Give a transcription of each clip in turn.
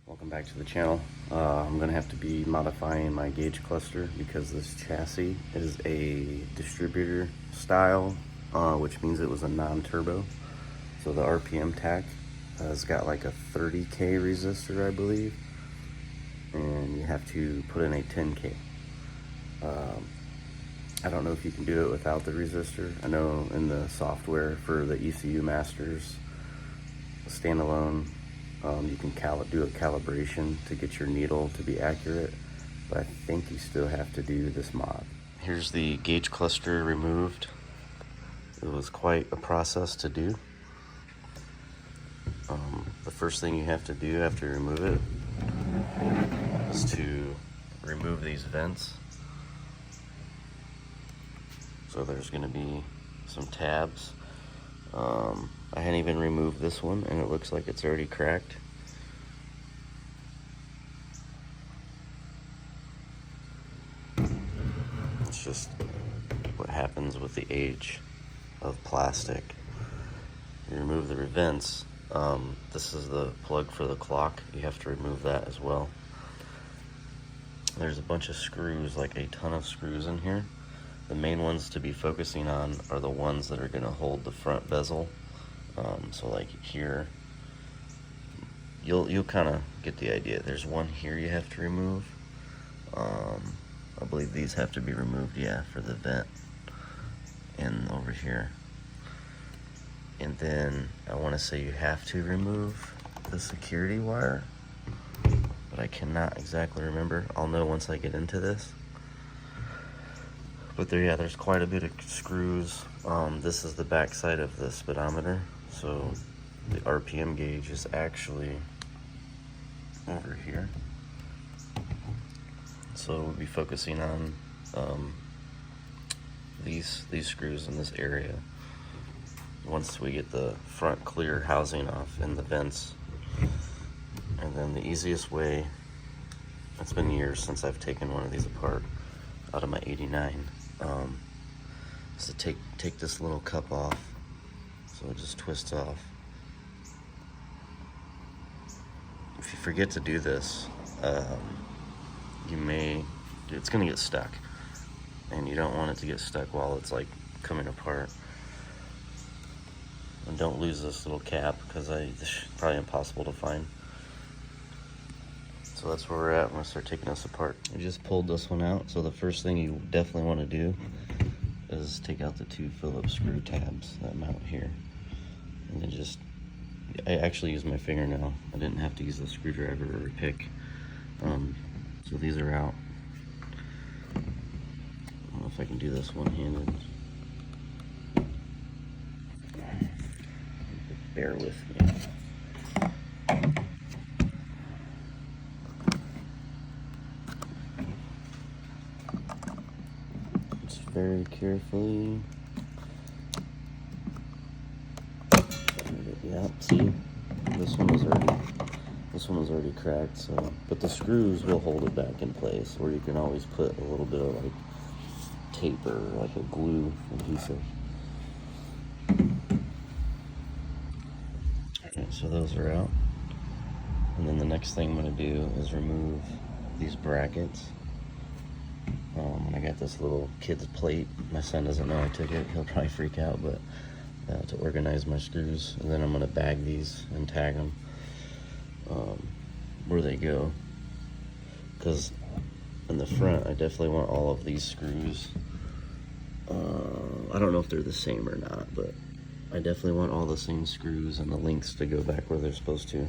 Welcome back to the channel. I'm going to have to be modifying my gauge cluster because this chassis is a distributor style, which means it was a non-turbo. So the RPM tach has got like a 30K resistor, I believe, and you have to put in a 10K. I don't know if you can do it without the resistor. I know in the software for the ECU Masters standalone, you can do a calibration to get your needle to be accurate, but I think you still have to do this mod. Here's the gauge cluster removed. It was quite a process to do. The first thing you have to do after you remove it is to remove these vents. So there's going to be some tabs. I hadn't even removed this one and it looks like it's already cracked. It's just what happens with the age of plastic. You remove the vents. This is the plug for the clock. You have to remove that as well. There's a bunch of screws, like a ton of screws in here. The main ones to be focusing on are the ones that are going to hold the front bezel. So like here, you'll kind of get the idea. There's one here you have to remove. I believe these have to be removed, yeah, for the vent. And over here. And then I want to say you have to remove the security wire, but I cannot exactly remember. I'll know once I get into this. But there's quite a bit of screws. This is the back side of the speedometer. So the RPM gauge is actually over here. So we'll be focusing on these screws in this area. Once we get the front clear housing off and the vents. And then the easiest way, it's been years since I've taken one of these apart out of my 89, is to take this little cup off. So it just twists off. If you forget to do this, it's gonna get stuck, and you don't want it to get stuck while it's like coming apart. And don't lose this little cap because it's probably impossible to find. So that's where we're at. I'm gonna start taking this apart. I just pulled this one out. So the first thing you definitely want to do is take out the two Phillips screw tabs that mount here. And then I actually used my fingernail. I didn't have to use the screwdriver or a pick. So these are out. I don't know if I can do this one-handed. Bear with me. Just very carefully. Yeah, see, this one was already cracked. So, but the screws will hold it back in place, or you can always put a little bit of like tape or like a glue adhesive. Okay, so those are out. And then the next thing I'm going to do is remove these brackets. I got this little kid's plate. My son doesn't know I took it. He'll probably freak out, but to organize my screws. And then I'm going to bag these and tag them where they go. Because in the front, I definitely want all of these screws. I don't know if they're the same or not, but I definitely want all the same screws and the links to go back where they're supposed to.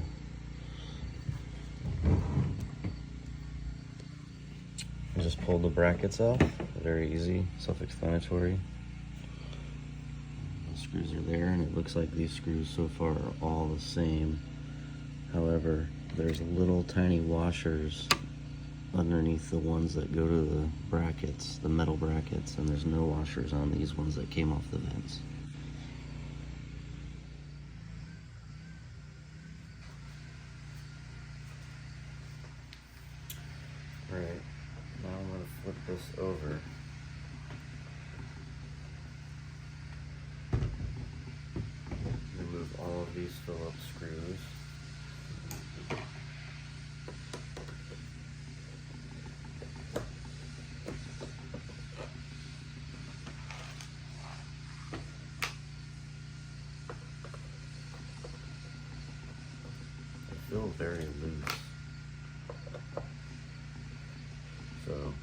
I just pulled the brackets off. Very easy, self-explanatory. The screws are there, and it looks like these screws so far are all the same. However, there's little tiny washers underneath the ones that go to the brackets, the metal brackets, and there's no washers on these ones that came off the vents. Alright, now I'm going to flip this over. Remove all of these Phillips screws. still very loose. So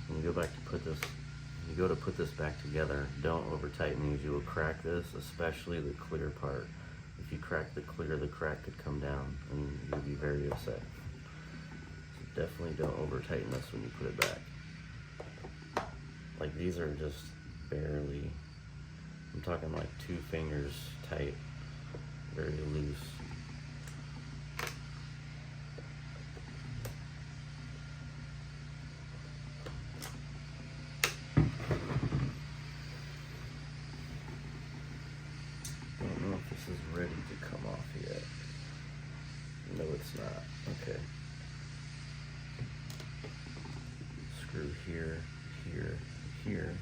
when you go back to put this, when you go to put this back together, don't over tighten these. You will crack this, especially the clear part. If you crack the clear, the crack could come down and you'll be very upset. So definitely don't over tighten this when you put it back. Like these are just barely, I'm talking like 2 fingers tight, very loose. Don't know if this is ready to come off yet. No, it's not. Okay. Screw here, here, here.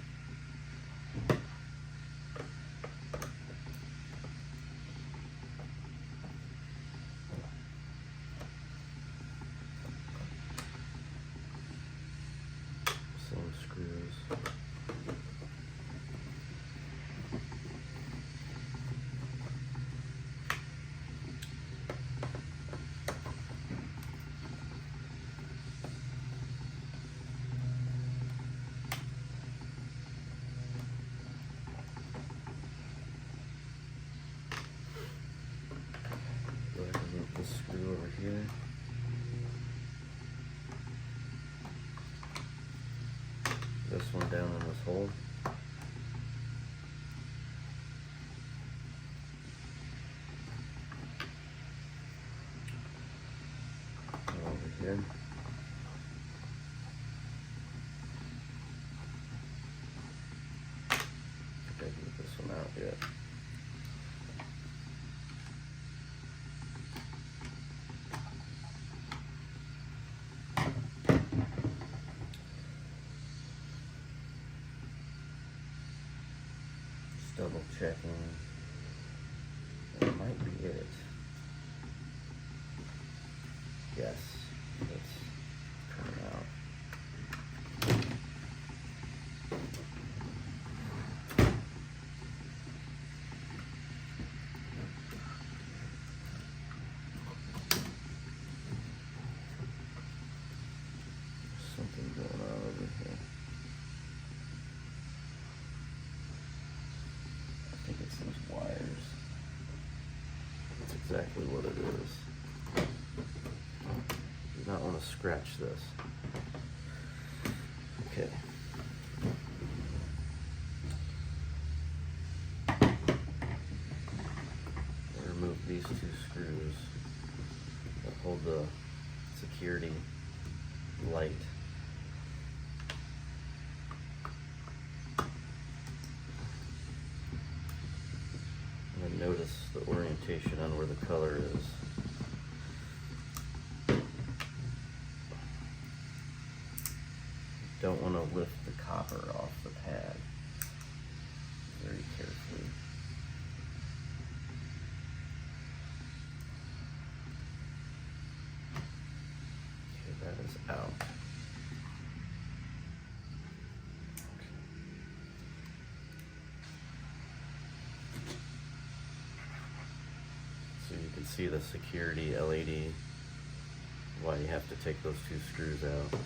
Same screws. Go ahead and move this screw over here. This one down in this hole. And over here. I think I can get this one out yet. Double checking. That might be it. Yes, it's coming out. There's something going on over here. I think it's those wires. That's exactly what it is. You do not want to scratch this. Okay. Remove these 2 screws that hold the security light. And then notice the orientation on where the color is. Don't want to lift the copper off the pad very carefully. Okay, that is out. So you can see the security LED, why you have to take those 2 screws out.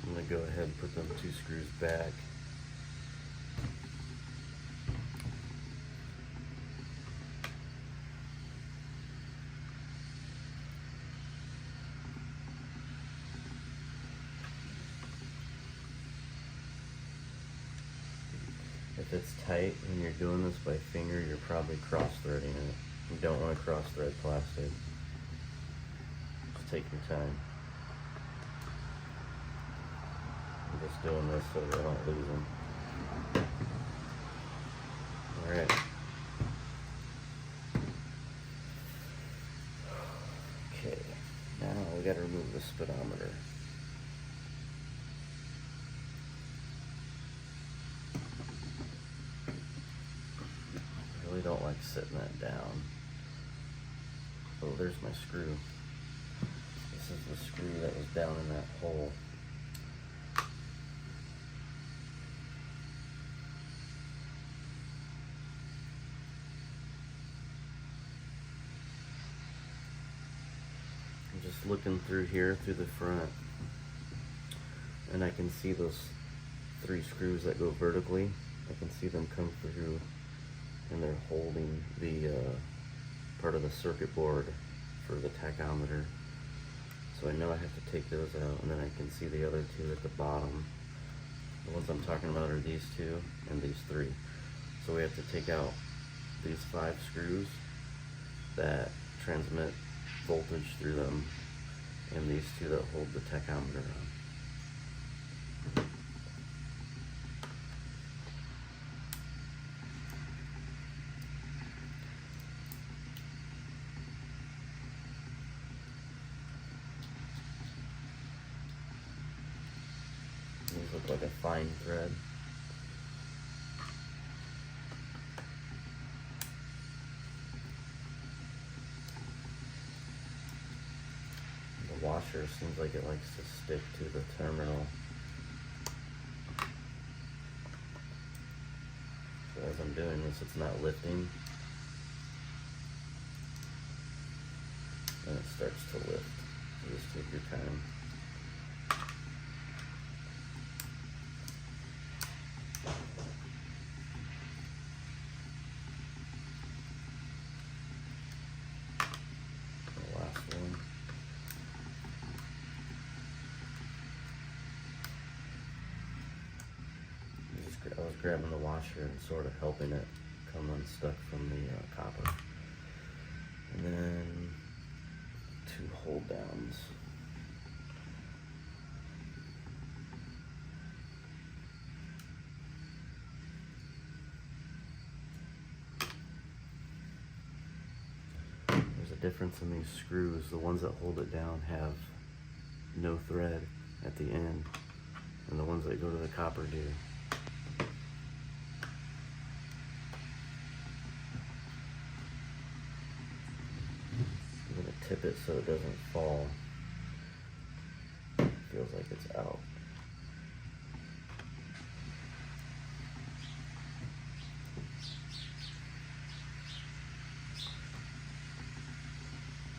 I'm going to go ahead and put them 2 screws back. If it's tight and you're doing this by finger, you're probably cross-threading it. You don't want to cross-thread plastic. Just take your time. I'm just doing this so that I don't lose them. Alright. Okay, now we got to remove the speedometer. I really don't like sitting that down. Oh, there's my screw. This is the screw that was down in that hole. just looking through here, through the front, and I can see those 3 screws that go vertically. I can see them come through, and they're holding the part of the circuit board for the tachometer. So I know I have to take those out, and then I can see the other 2 at the bottom. The ones I'm talking about are these 2 and these 3. So we have to take out these 5 screws that transmit voltage through them, and these 2 that hold the tachometer on. These look like a fine thread. The washer seems like it likes to stick to the terminal. So as I'm doing this, it's not lifting. And it starts to lift. So just take your time. The last one. I was grabbing the washer and sort of helping it come unstuck from the copper. And then 2 hold downs. There's a difference in these screws. The ones that hold it down have no thread at the end, and the ones that go to the copper do. Tip it so it doesn't fall. Feels like it's out.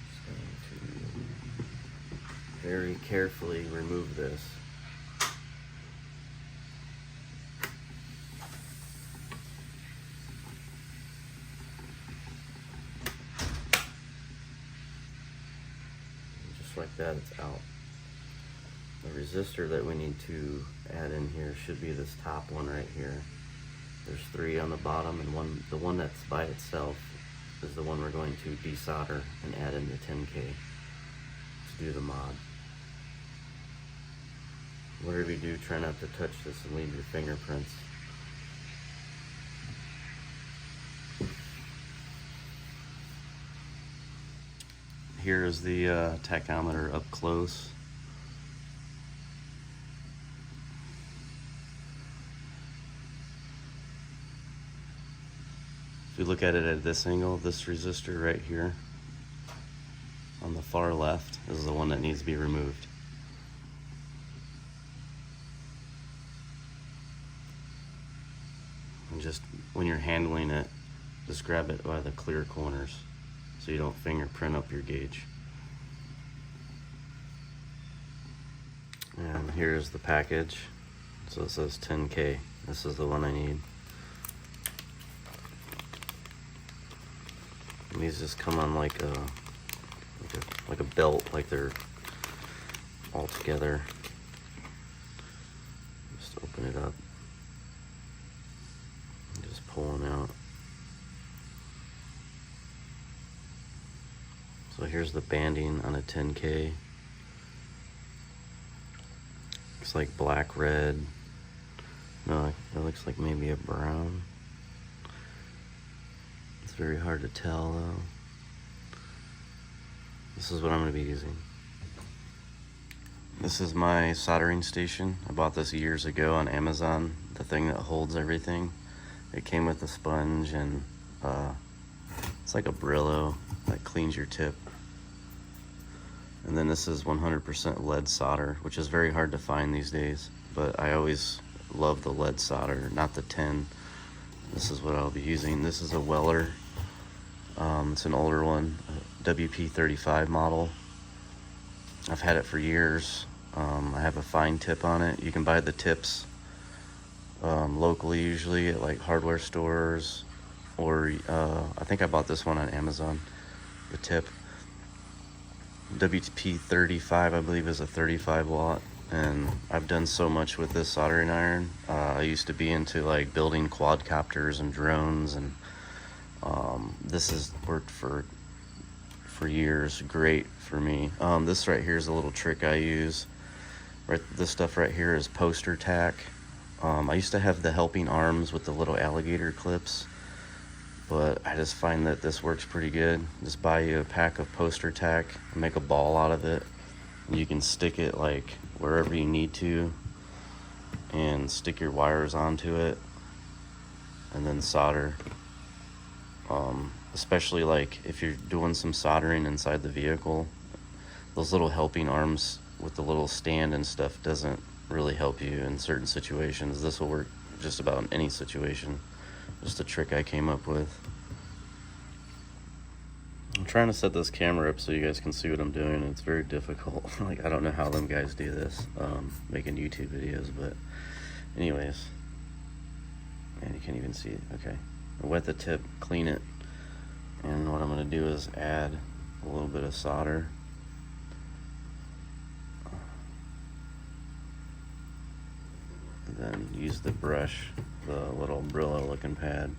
Just going to very carefully remove this. Like that, it's out. The resistor that we need to add in here should be this top one right here. There's 3 on the bottom, and the one that's by itself is the one we're going to desolder and add in the 10K to do the mod. Whatever you do, try not to touch this and leave your fingerprints. Here is the tachometer up close. If you look at it at this angle, this resistor right here on the far left is the one that needs to be removed. And just when you're handling it, just grab it by the clear corners, so you don't fingerprint up your gauge. And here's the package. So it says 10K. This is the one I need. And these just come on like a belt, like they're all together. Just open it up and just pull them out. So here's the banding on a 10K. Looks like black, red. No, it looks like maybe a brown. It's very hard to tell though. This is what I'm going to be using. This is my soldering station. I bought this years ago on Amazon, the thing that holds everything. It came with a sponge and it's like a Brillo that cleans your tip. And then this is 100% lead solder, which is very hard to find these days, but I always love the lead solder, not the tin. This is what I'll be using. This is a Weller. It's an older one, WP35 model. I've had it for years. I have a fine tip on it. You can buy the tips locally, usually at like hardware stores, or I think I bought this one on Amazon. The tip WP35, I believe, is a 35 watt, and I've done so much with this soldering iron. I used to be into like building quadcopters and drones, and this has worked for years. Great for me. This right here is a little trick I use. Right, this stuff right here is poster tack. I used to have the helping arms with the little alligator clips, but I just find that this works pretty good. Just buy you a pack of poster tack and make a ball out of it. And you can stick it like wherever you need to and stick your wires onto it and then solder. Especially like if you're doing some soldering inside the vehicle, those little helping arms with the little stand and stuff doesn't really help you in certain situations. This will work just about in any situation. Just a trick I came up with. I'm trying to set this camera up so you guys can see what I'm doing. It's very difficult. Like, I don't know how them guys do this, making YouTube videos, but anyways. And you can't even see it. Okay. I wet the tip, clean it, and what I'm going to do is add a little bit of solder. And then use the brush, the little Brillo looking pad.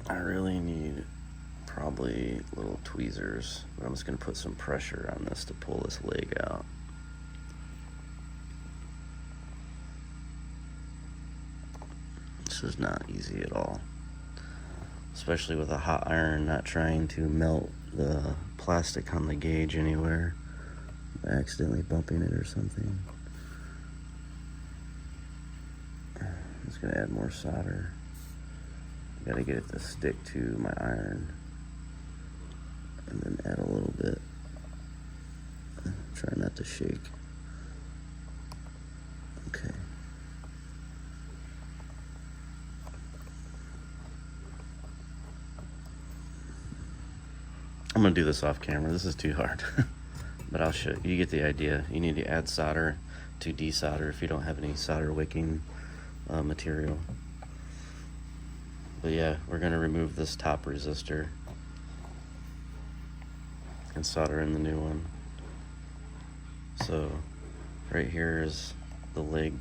I really need probably little tweezers, but I'm just going to put some pressure on this to pull this leg out. This is not easy at all, especially with a hot iron, not trying to melt the plastic on the gauge anywhere by accidentally bumping it or something. I'm just going to add more solder. Got to get it to stick to my iron, and then add a little bit. Try not to shake. Okay. I'm gonna do this off camera. This is too hard, but I'll show you. You get the idea. You need to add solder to desolder if you don't have any solder wicking material. But yeah, we're gonna remove this top resistor and solder in the new one. So right here is the leg.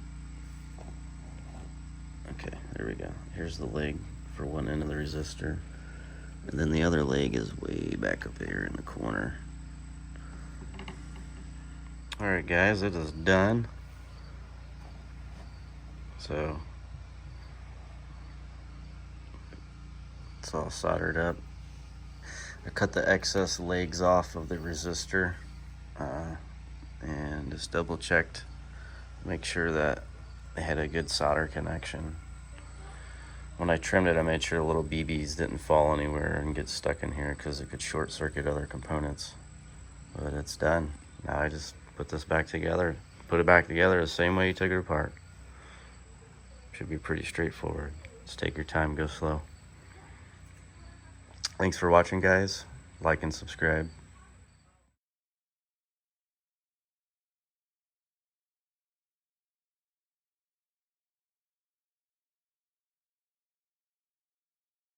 Okay, there we go. Here's the leg for one end of the resistor. And then the other leg is way back up here in the corner. Alright guys, it is done. So it's all soldered up. I cut the excess legs off of the resistor and just double checked, make sure that they had a good solder connection. When I trimmed it, I made sure the little BBs didn't fall anywhere and get stuck in here because it could short circuit other components. But it's done. Now I just put this back together, put it back together the same way you took it apart. Should be pretty straightforward. Just take your time, go slow. Thanks for watching, guys. Like and subscribe.